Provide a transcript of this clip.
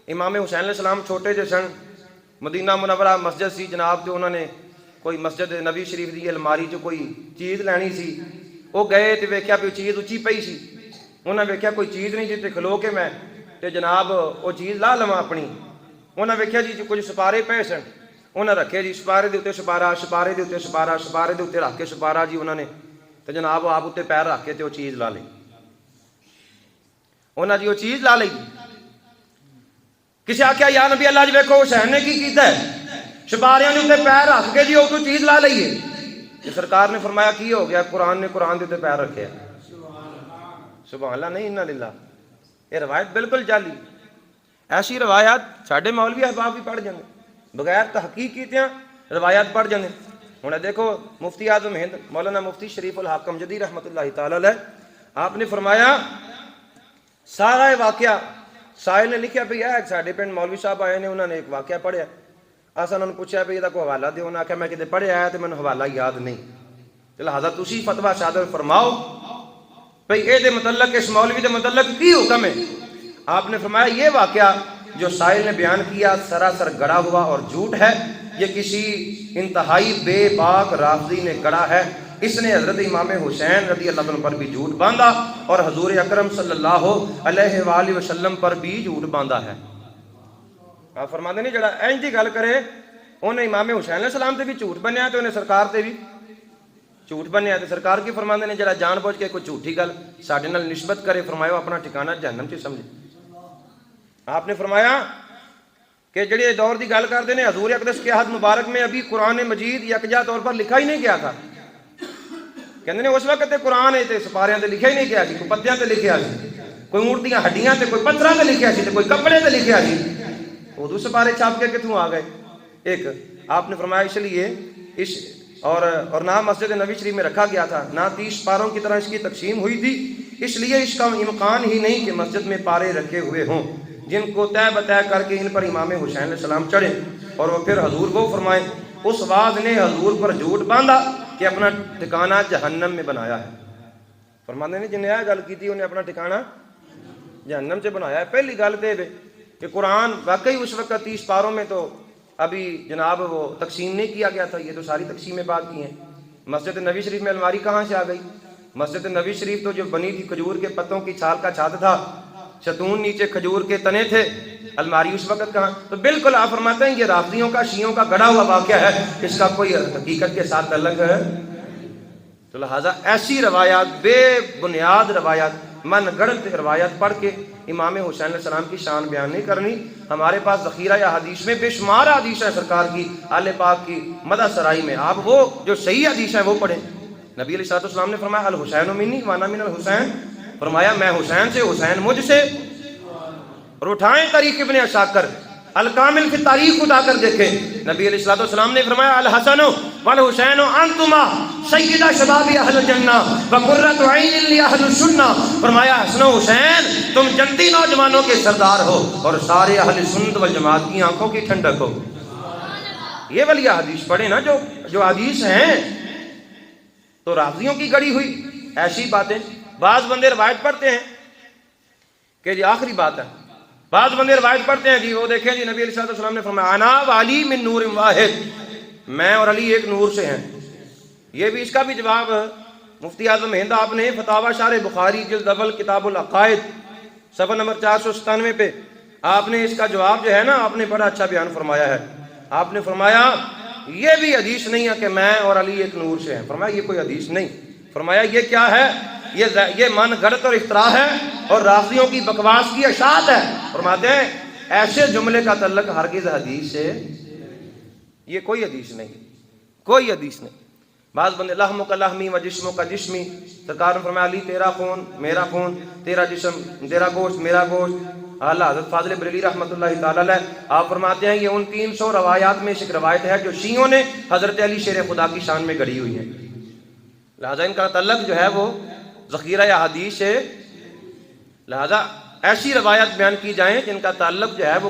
امام حسین علیہ السلام چھوٹے جے سن، مدینہ منورہ مسجد سی جناب، جو انہوں نے کوئی مسجد نبی شریف دی الماری جو کوئی چیز لینی سی، وہ گئے تو ویکھیا بھی چیز اچھی پئی سی، انہاں ویکھیا کوئی چیز نہیں جی تے کھلو کے میں تے جناب وہ چیز لا لواں اپنی، انہاں ویکھیا جی کچھ سپارے پے سن، انہاں رکھے جی سپارے دے اوتے سپارہ، سپارے دے اوتے سپارہ، سپارے دے اوتے رکھ کے سپارہ جی انہوں نے تے جناب آپ اوتے پیر رکھ کے تے وہ چیز لا لئی، انہاں جی وہ چیز لا لئی۔ کسی آکھیا یا نبی اللہ جی ویکھو حسین نے کی کیتا ہے، سپاریاں دے اوتے پیر رکھ کے جی وہ تو چیز لا لئیے، کہ سرکار نے فرمایا کی ہو گیا، قرآن نے قرآن دے اوتے پیر رکھے ہیں۔ سبحان اللہ نہیں انا للہ، یہ روایت بالکل جعلی، ایسی روایات ساڈے مولوی احباب بھی پڑھ جاندے بغیر تحقیق کیتیاں روایات پڑھ جاندے۔ ہن دیکھو مفتی اعظم ہند مولانا مفتی شریف الحق امجدی رحمۃ اللہ تعالی علیہ، آپ نے فرمایا سارا واقعہ سائل نے لکھیا پہ ہے، ساڈے پنڈ مولوی صاحب آئے نے، انہوں نے ایک واقعہ پڑھیا، اساں انہوں نے پوچھا بھی یہ کوئی حوالہ دیو، انہوں نے آکھیا میں کدے پڑھیا ہے تو مینوں حوالہ یاد نہیں، لہٰذا تسی فتویٰ صادر فرماؤ بھئی اے دے متعلق اس مولوی دے متعلق کی حکم ہے۔ آپ نے فرمایا یہ واقعہ جو سائل نے بیان کیا سراسر گڑا ہوا اور جھوٹ ہے، یہ کسی انتہائی بے باک رافضی نے گڑا ہے، اس نے حضرت امام حسین رضی اللہ عنہ پر بھی جھوٹ باندھا اور حضور اکرم صلی اللہ علیہ وآلہ وسلم پر بھی جھوٹ باندھا ہے۔ آپ فرماتے نہیں جڑا اینج دی گل کرے انہیں امام حسین علیہ السلام تے بھی جھوٹ بنیا تو انہیں سرکار تے بھی جھوٹ بنیا، تے سرکار کی فرماندے نے جڑا جان بوجھ کے کوئی جھوٹی گل ساڈے نال نسبت کرے، فرمایا اپنا ٹھکانہ جہنم چ سمجھے۔ آپ نے فرمایا کہ جڑے دور دی گل کرتے ہیں حضور اقدس کے ہاتھ مبارک میں ابھی قرآن مجید یکجا طور پر لکھا ہی نہیں گیا تھا، کہندے نے اس وقت تے قرآن تے سپاریاں تے لکھا ہی نہیں گیا سی، کوئی پتیاں تے لکھیا سی، کوئی اونٹ دیاں ہڈیاں تے کوئی پتھراں تے لکھیا سی، تے کوئی کپڑے تے لکھیا سی، اردو سپارے چھاپ کے کتوں آ گئے۔ ایک آپ نے فرمایا اس لیے اور نہ مسجد نبی شریف میں رکھا گیا تھا، نہ 30 پاروں کی طرح اس کی تقسیم ہوئی تھی، اس لیے اس کا امکان ہی نہیں کہ مسجد میں پارے رکھے ہوئے ہوں جن کو طے بطے کر کے ان پر امام حسین علیہ السلام چڑھے اور وہ پھر حضور کو فرمائے۔ اس واز نے حضور پر جھوٹ باندھا کہ اپنا ٹھکانہ جہنم میں بنایا ہے۔ فرماتے ہیں جن نے یہ گل کی تھی انہیں اپنا ٹھکانہ جہنم سے بنایا ہے۔ پہلی گل دے کہ قرآن واقعی اس وقت 30 پاروں میں تو ابھی جناب وہ تقسیم نہیں کیا گیا تھا، یہ تو ساری تقسیمیں بعد کی ہیں۔ مسجد نبی شریف میں الماری کہاں سے آ گئی؟ مسجد نبی شریف تو جو بنی تھی کھجور کے پتوں کی چھال کا چھت تھا، ستون نیچے کھجور کے تنے تھے، الماری اس وقت کہاں؟ تو بالکل آپ فرماتے ہیں یہ رافضیوں کا شیعوں کا گڑا ہوا واقعہ ہے، اس کا کوئی حقیقت کے ساتھ تعلق ہے؟ تو لہٰذا ایسی روایات بے بنیاد روایات من گڑت روایات پڑھ کے امام حسین علیہ السلام کی شان بیان نہیں کرنی۔ ہمارے پاس ذخیرہ یا حدیث میں بے شمار حدیث ہے سرکار کی آل پاک کی مدح سرائی میں، آپ وہ جو صحیح حدیث ہے وہ پڑھیں۔ نبی علیہ السلام نے فرمایا الحسین منی وانا من الحسین، فرمایا میں حسین سے حسین مجھ سے، اور اٹھائیں تاریخ ابن عساکر الکامل کی تاریخ اٹھا کر دیکھیں، نبی علیہ السلام نے فرمایا الحسن والحسین انتما سیدہ شباب اہل الجنہ وقرۃ عین لاہل السنہ، فرمایا حسن و حسین تم جنتی نوجوانوں کے سردار ہو اور سارے اہل سنت والجماعت کی آنکھوں کی ٹھنڈک ہو۔ یہ والی حدیث پڑھیں نا جو حدیث ہیں، تو رافضیوں کی گڑی ہوئی ایسی باتیں۔ بعض بندے روایت پڑھتے ہیں کہ جی آخری بات ہے، بعض بندے روایت پڑھتے ہیں جی وہ دیکھیں جی نبی علیہ السلام نے فرمایا انا وعلی من نور واحد، میں اور علی ایک نور سے ہیں۔ یہ بھی اس کا بھی جواب مفتی اعظم ہند آپ نے فتاوی شارح بخاری جلد اول کتاب العقائد صفحہ نمبر 497 پہ آپ نے اس کا جواب جو ہے نا آپ نے بڑا اچھا بیان فرمایا ہے۔ آپ نے فرمایا یہ بھی حدیث نہیں ہے کہ میں اور علی ایک نور سے ہیں، فرمایا یہ کوئی حدیث نہیں، فرمایا یہ کیا ہے، یہ من گڑت اور اختراع ہے اور رافضیوں کی بکواس کی اشاعت ہے۔ فرماتے ہیں ایسے جملے کا تعلق ہرگز حدیث سے یہ کوئی حدیث نہیں، کوئی حدیث نہیں۔ بعض بندے لحم کا لحمی و جسم کا جسمی، سرکار نے فرمایا علی تیرا خون میرا خون، تیرا جسم تیرا گوشت میرا گوشت۔ اعلیٰ حضرت فاضل بریلوی رحمۃ اللہ تعالی علیہ آپ فرماتے ہیں یہ ان 300 روایات میں سے ایک روایت ہے جو شیعوں نے حضرت علی شیر خدا کی شان میں گڑھی ہوئی ہے، لہذا ان کا تعلق جو ہے وہ ذخیرہ یا حدیث سے، لہذا ایسی روایت بیان کی جائیں جن کا تعلق جو ہے وہ